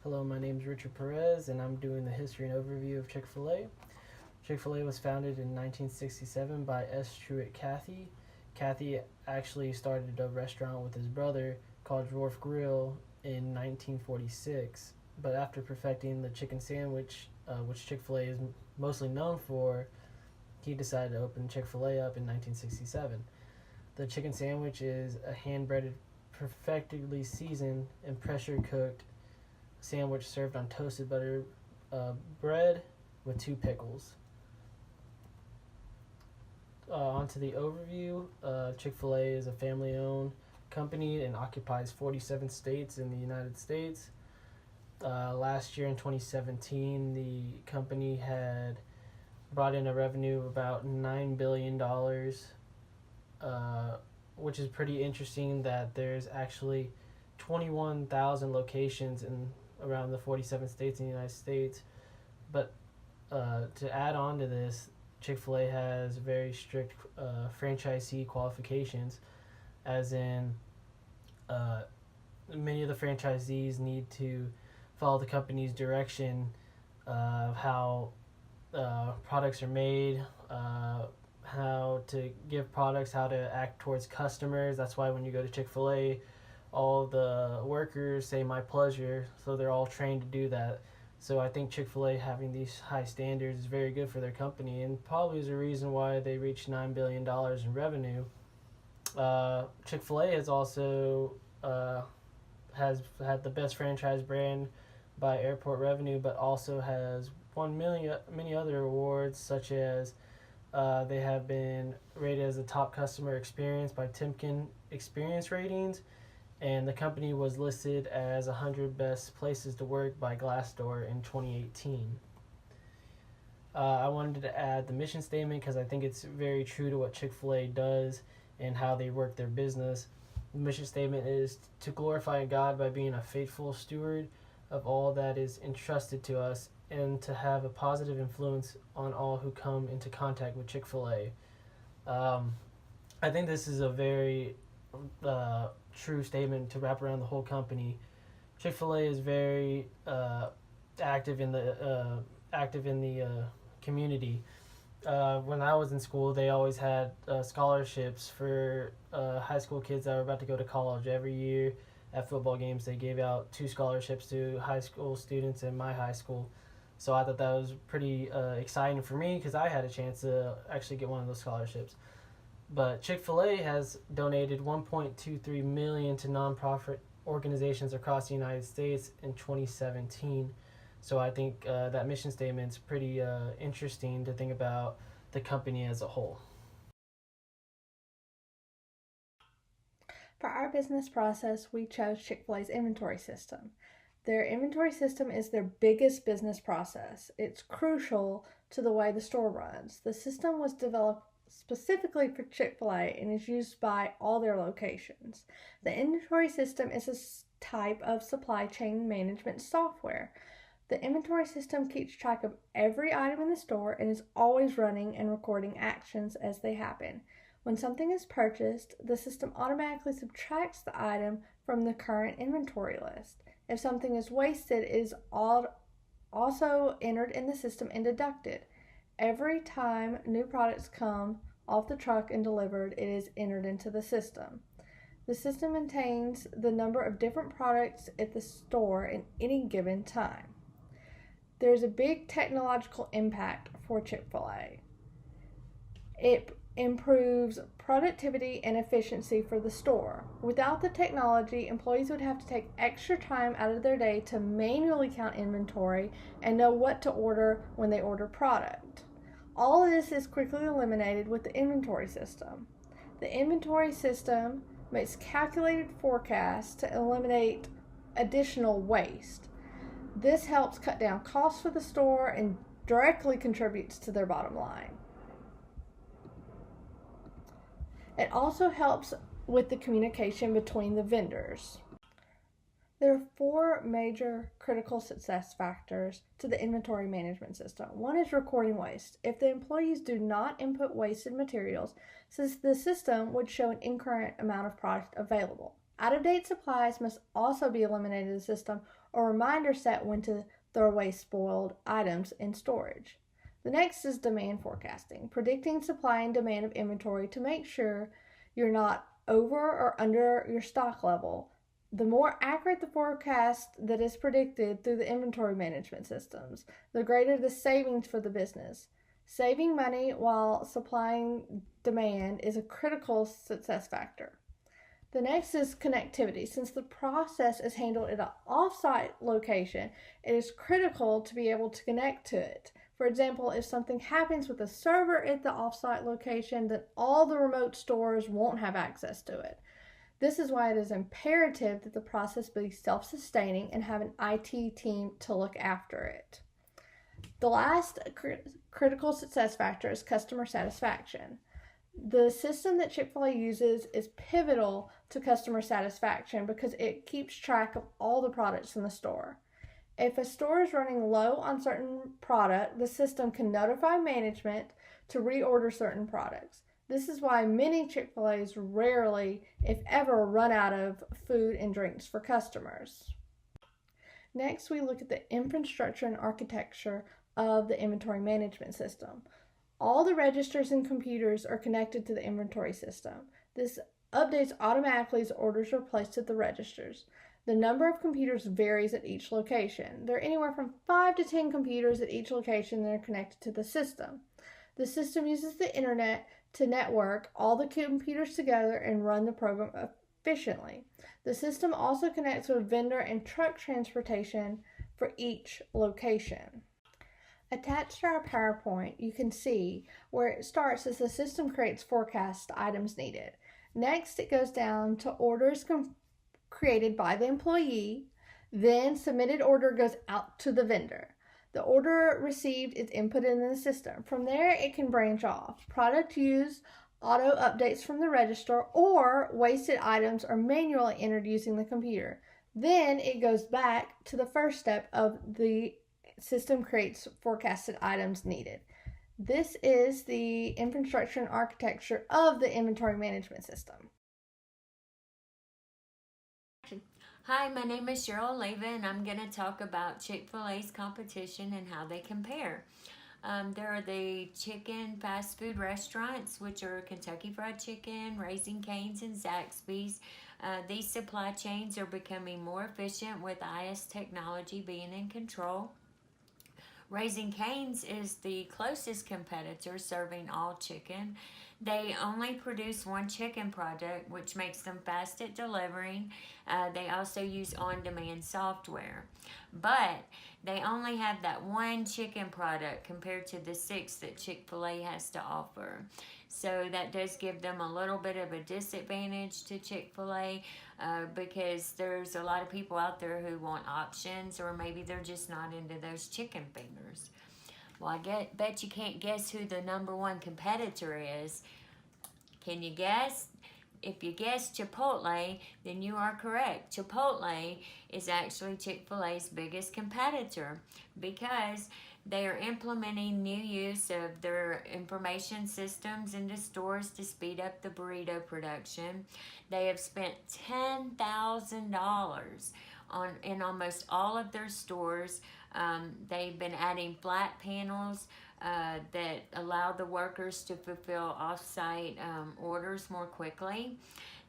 Hello, my name is Richard Perez, and I'm doing the history and overview of Chick-fil-A. Chick-fil-A was founded in 1967 by S. Truett Cathy. Cathy actually started a restaurant with his brother called Dwarf Grill in 1946, but after perfecting the chicken sandwich, which Chick-fil-A is mostly known for, he decided to open Chick-fil-A up in 1967. The chicken sandwich is a hand-breaded, perfectly seasoned, and pressure-cooked sandwich served on toasted butter bread with 2 pickles. Onto the overview. Chick-fil-A is a family-owned company and occupies 47 states in the United States. Last year in 2017, the company had brought in a revenue of about $9 billion, which is pretty interesting that there's actually 21,000 locations in around the 47 states in the United States. But to add on to this, Chick-fil-A has very strict franchisee qualifications, as in many of the franchisees need to follow the company's direction of how products are made, how to give products, how to act towards customers. That's why when you go to Chick-fil-A, all the workers say "my pleasure," so they're all trained to do that. So I think Chick-fil-A having these high standards is very good for their company, and probably is a reason why they reached $9 billion in revenue. Chick-fil-A has also has had the best franchise brand by airport revenue, but also has won many other awards, such as they have been rated as a top customer experience by Timken Experience Ratings, and the company was listed as 100 best places to work by Glassdoor in 2018. I wanted to add the mission statement because I think it's very true to what Chick-fil-A does and how they work their business. The mission statement is to glorify God by being a faithful steward of all that is entrusted to us, and to have a positive influence on all who come into contact with Chick-fil-A. I think this is a very true statement to wrap around the whole company. Chick-fil-A is very active in the community. When I was in school, they always had scholarships for high school kids that were about to go to college. Every year at football games, they gave out 2 scholarships to high school students in my high school. So I thought that was pretty exciting for me because I had a chance to actually get one of those scholarships. But Chick-fil-A has donated $1.23 million to nonprofit organizations across the United States in 2017. So I think that mission statement is pretty interesting to think about the company as a whole. For our business process, we chose Chick-fil-A's inventory system. Their inventory system is their biggest business process. It's crucial to the way the store runs. The system was developed specifically for Chick-fil-A and is used by all their locations. The inventory system is a type of supply chain management software. The inventory system keeps track of every item in the store and is always running and recording actions as they happen. When something is purchased, the system automatically subtracts the item from the current inventory list. If something is wasted, it is also entered in the system and deducted. Every time new products come off the truck and delivered, it is entered into the system. The system maintains the number of different products at the store in any given time. There's a big technological impact for Chick-fil-A. It improves productivity and efficiency for the store. Without the technology, employees would have to take extra time out of their day to manually count inventory and know what to order when they order product. All of this is quickly eliminated with the inventory system. The inventory system makes calculated forecasts to eliminate additional waste. This helps cut down costs for the store and directly contributes to their bottom line. It also helps with the communication between the vendors. There are 4 major critical success factors to the inventory management system. One is recording waste. If the employees do not input wasted materials, the system would show an incorrect amount of product available. Out-of-date supplies must also be eliminated in the system, or reminders set when to throw away spoiled items in storage. The next is demand forecasting, predicting supply and demand of inventory to make sure you're not over or under your stock level. The more accurate the forecast that is predicted through the inventory management systems, the greater the savings for the business. Saving money while supplying demand is a critical success factor. The next is connectivity. Since the process is handled at an off-site location, it is critical to be able to connect to it. For example, if something happens with a server at the off-site location, then all the remote stores won't have access to it. This is why it is imperative that the process be self-sustaining and have an IT team to look after it. The last critical success factor is customer satisfaction. The system that Chick-fil-A uses is pivotal to customer satisfaction because it keeps track of all the products in the store. If a store is running low on certain product, the system can notify management to reorder certain products. This is why many Chick-fil-A's rarely, if ever, run out of food and drinks for customers. Next, we look at the infrastructure and architecture of the inventory management system. All the registers and computers are connected to the inventory system. This updates automatically as orders are placed at the registers. The number of computers varies at each location. There are anywhere from 5 to 10 computers at each location that are connected to the system. The system uses the internet to network all the computers together and run the program efficiently. The system also connects with vendor and truck transportation for each location. Attached to our PowerPoint, you can see where it starts as the system creates forecast items needed. Next, it goes down to orders created by the employee. Then, submitted order goes out to the vendor. The order received is input in the system. From there, it can branch off. Product use, auto updates from the register, or wasted items are manually entered using the computer. Then, it goes back to the first step of the system creates forecasted items needed. This is the infrastructure and architecture of the inventory management system. Hi, my name is Cheryl Leva, and I'm going to talk about Chick-fil-A's competition and how they compare. There are the chicken fast food restaurants, which are Kentucky Fried Chicken, Raising Cane's, and Zaxby's. These supply chains are becoming more efficient with IS technology being in control. Raising Cane's is the closest competitor, serving all chicken. They only produce one chicken product, which makes them fast at delivering. They also use on-demand software. But they only have that one chicken product compared to the 6 that Chick-fil-A has to offer. So that does give them a little bit of a disadvantage to Chick-fil-A because there's a lot of people out there who want options, or maybe they're just not into those chicken fingers. Well, I bet you can't guess who the number one competitor is. Can you guess? If you guess Chipotle, then you are correct. Chipotle is actually Chick-fil-A's biggest competitor because they are implementing new use of their information systems into stores to speed up the burrito production. They have spent $10,000 in almost all of their stores. They've been adding flat panels that allow the workers to fulfill off-site orders more quickly.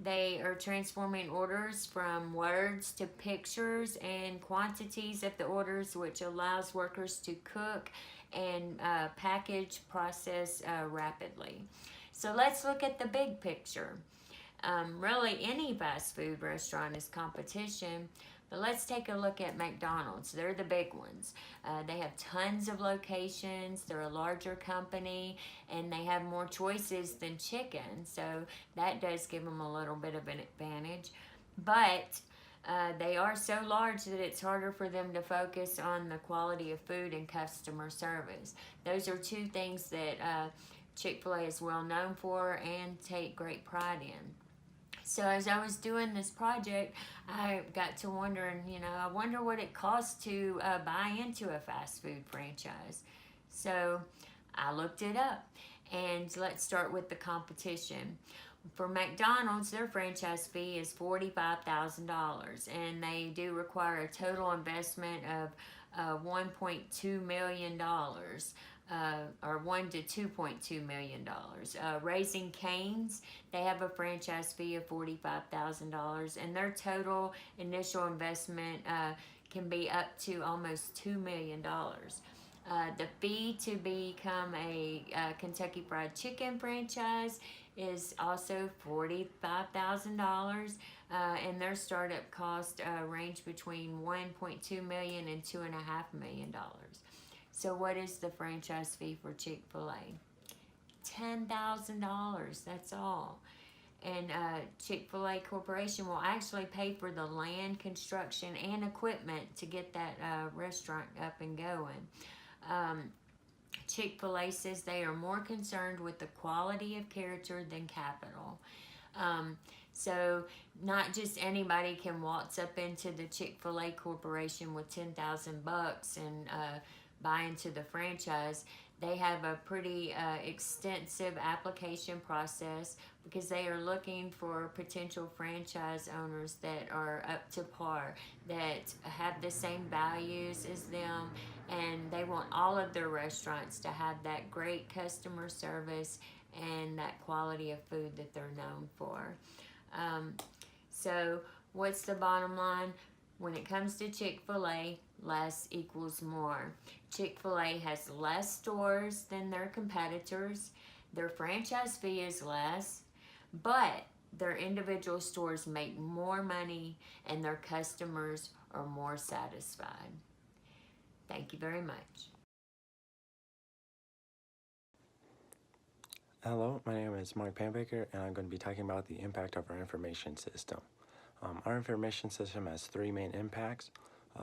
They are transforming orders from words to pictures and quantities of the orders, which allows workers to cook and package process rapidly. So let's look at the big picture. Really, any fast food restaurant is competition. But let's take a look at McDonald's. They're the big ones. They have tons of locations. They're a larger company, and they have more choices than chicken. So that does give them a little bit of an advantage. But they are so large that it's harder for them to focus on the quality of food and customer service. Those are two things that Chick-fil-A is well known for and take great pride in. So as I was doing this project, I got to wondering, I wonder what it costs to buy into a fast food franchise. So I looked it up, and let's start with the competition. For McDonald's, their franchise fee is $45,000, and they do require a total investment of $1.2 million, or $1 to $2.2 million. Raising Cane's, they have a franchise fee of $45,000, and their total initial investment can be up to almost $2 million. The fee to become a Kentucky Fried Chicken franchise is also $45,000, and their startup cost range between $1.2 million and $2.5 million. So, what is the franchise fee for Chick-fil-A? $10,000. That's all. And Chick-fil-A Corporation will actually pay for the land, construction, and equipment to get that restaurant up and going. Chick-fil-A says they are more concerned with the quality of character than capital. So not just anybody can waltz up into the Chick-fil-A Corporation with $10,000 and buy into the franchise. They have a pretty extensive application process because they are looking for potential franchise owners that are up to par, that have the same values as them, and they want all of their restaurants to have that great customer service and that quality of food that they're known for. So what's the bottom line? When it comes to Chick-fil-A, less equals more. Chick-fil-A has less stores than their competitors. Their franchise fee is less, but their individual stores make more money and their customers are more satisfied. Thank you very much. Hello, my name is Mark Panbaker, and I'm going to be talking about the impact of our information system. Our information system has three main impacts.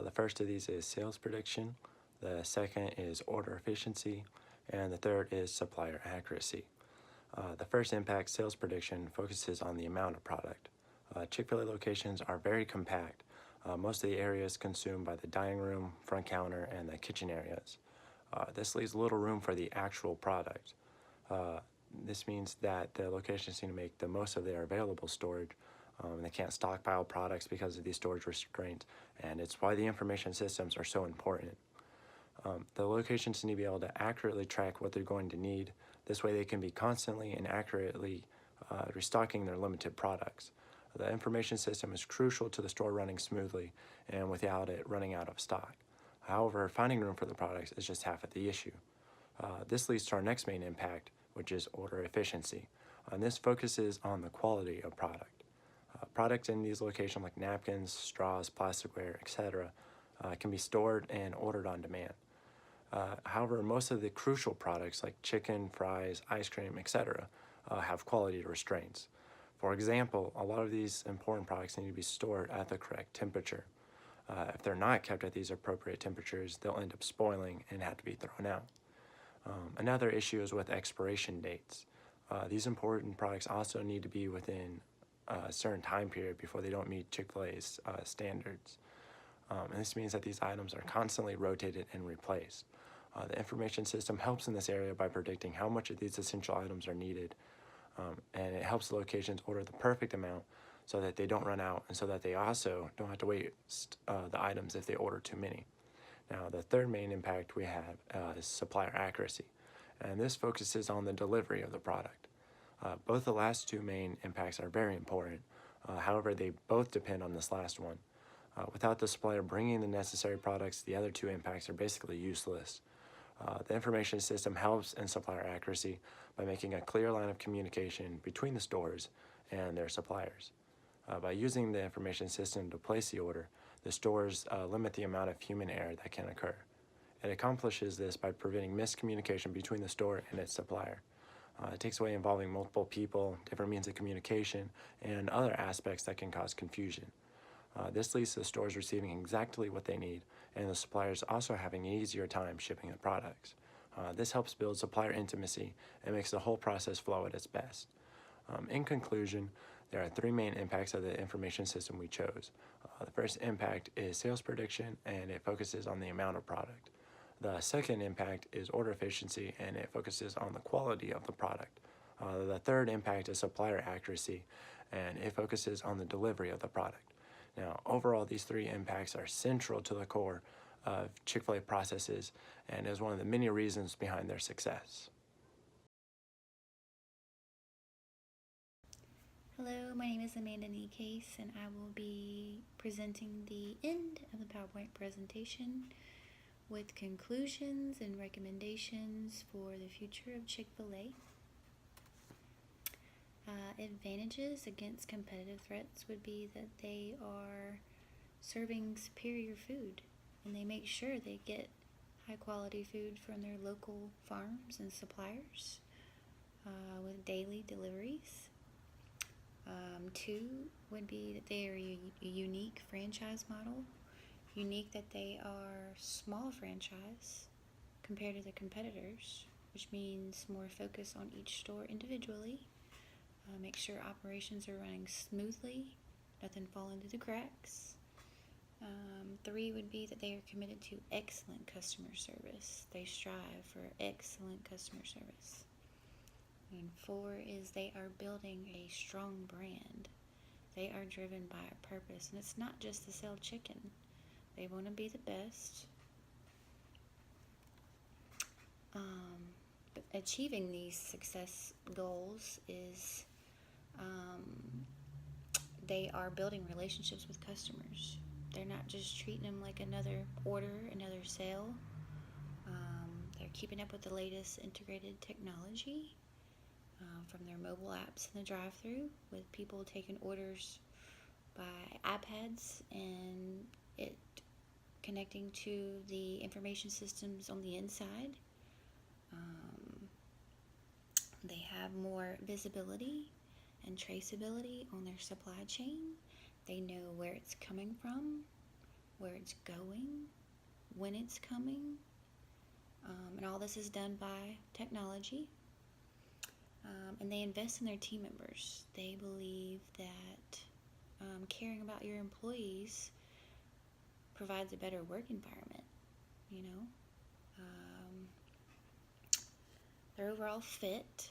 The first of these is sales prediction, the second is order efficiency, and the third is supplier accuracy. The first impact, sales prediction, focuses on the amount of product. Chick-fil-A locations are very compact. Most of the areas consumed by the dining room, front counter, and the kitchen areas. This leaves little room for the actual product. This means that the locations need to make the most of their available storage. They can't stockpile products because of these storage restraints, and it's why the information systems are so important. The locations need to be able to accurately track what they're going to need. This way they can be constantly and accurately restocking their limited products. The information system is crucial to the store running smoothly and without it running out of stock. However, finding room for the products is just half of the issue. This leads to our next main impact, which is order efficiency. And this focuses on the quality of product. Products in these locations like napkins, straws, plasticware, etc. Can be stored and ordered on demand. However, most of the crucial products like chicken, fries, ice cream, etc. Have quality restraints. For example, a lot of these important products need to be stored at the correct temperature. If they're not kept at these appropriate temperatures, they'll end up spoiling and have to be thrown out. Another issue is with expiration dates. These important products also need to be within a certain time period before they don't meet Chick-fil-A's standards. And this means that these items are constantly rotated and replaced. The information system helps in this area by predicting how much of these essential items are needed, and it helps locations order the perfect amount so that they don't run out and so that they also don't have to waste the items if they order too many. Now, the third main impact we have is supplier accuracy, and this focuses on the delivery of the product. Both the last two main impacts are very important. However, they both depend on this last one. Without the supplier bringing the necessary products, the other two impacts are basically useless. The information system helps in supplier accuracy by making a clear line of communication between the stores and their suppliers. By using the information system to place the order, the stores limit the amount of human error that can occur. It accomplishes this by preventing miscommunication between the store and its supplier. It takes away involving multiple people, different means of communication, and other aspects that can cause confusion. This leads to the stores receiving exactly what they need, and the suppliers also having an easier time shipping the products. This helps build supplier intimacy and makes the whole process flow at its best. In conclusion, there are three main impacts of the information system we chose. The first impact is sales prediction, and it focuses on the amount of product. The second impact is order efficiency, and it focuses on the quality of the product. The third impact is supplier accuracy, and it focuses on the delivery of the product. Now, overall, these three impacts are central to the core of Chick-fil-A processes and is one of the many reasons behind their success. Hello, my name is Amanda Case, and I will be presenting the end of the PowerPoint presentation with conclusions and recommendations for the future of Chick-fil-A. Advantages against competitive threats would be that they are serving superior food, and they make sure they get high quality food from their local farms and suppliers with daily deliveries. Two would be that they are a unique franchise model, unique that they are small franchise compared to the competitors, which means more focus on each store individually. Make sure operations are running smoothly, nothing falling through the cracks. Three would be that they are committed to excellent customer service. They strive for excellent customer service. And four is they are building a strong brand. They are driven by a purpose, and it's not just to sell chicken. They want to be the best. But achieving these success goals is they are building relationships with customers. They're not just treating them like another order, another sale. They're keeping up with the latest integrated technology from their mobile apps in the drive-thru, with people taking orders by iPads and it connecting to the information systems on the inside. They have more visibility and traceability on their supply chain. They know where it's coming from, where it's going, when it's coming, and all this is done by technology. And they invest in their team members. They believe that caring about your employees provides a better work environment, you know. Their overall fit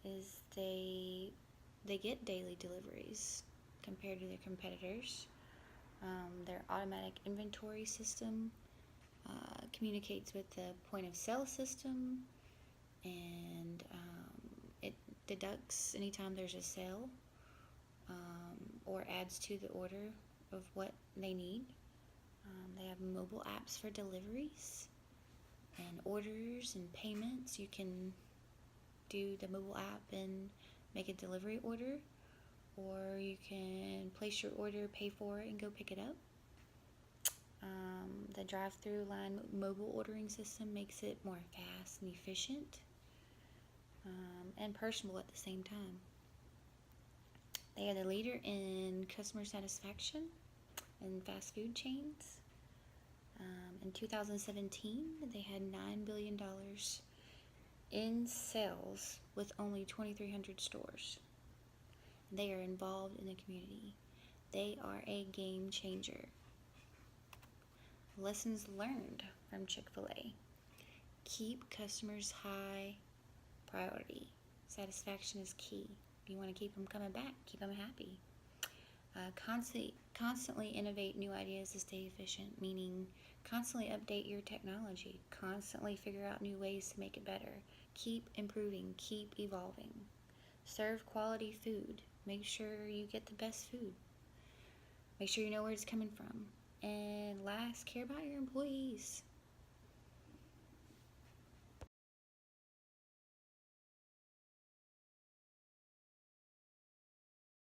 is they get daily deliveries compared to their competitors. Their automatic inventory system communicates with the point of sale system, and it deducts anytime there's a sale or adds to the order of what they need. They have mobile apps for deliveries and orders and payments. You can do the mobile app and make a delivery order, or you can place your order, pay for it, and go pick it up. The drive-through line mobile ordering system makes it more fast and efficient and personable at the same time. They are the leader in customer satisfaction in fast food chains. In 2017, they had $9 billion in sales with only 2,300 stores. They are involved in the community. They are a game changer. Lessons learned from Chick-fil-A. Keep customers high priority. Satisfaction is key. You want to keep them coming back, keep them happy. Constantly innovate new ideas to stay efficient, meaning constantly update your technology, constantly figure out new ways to make it better. Keep improving, keep evolving. Serve quality food. Make sure you get the best food. Make sure you know where it's coming from. And last, care about your employees.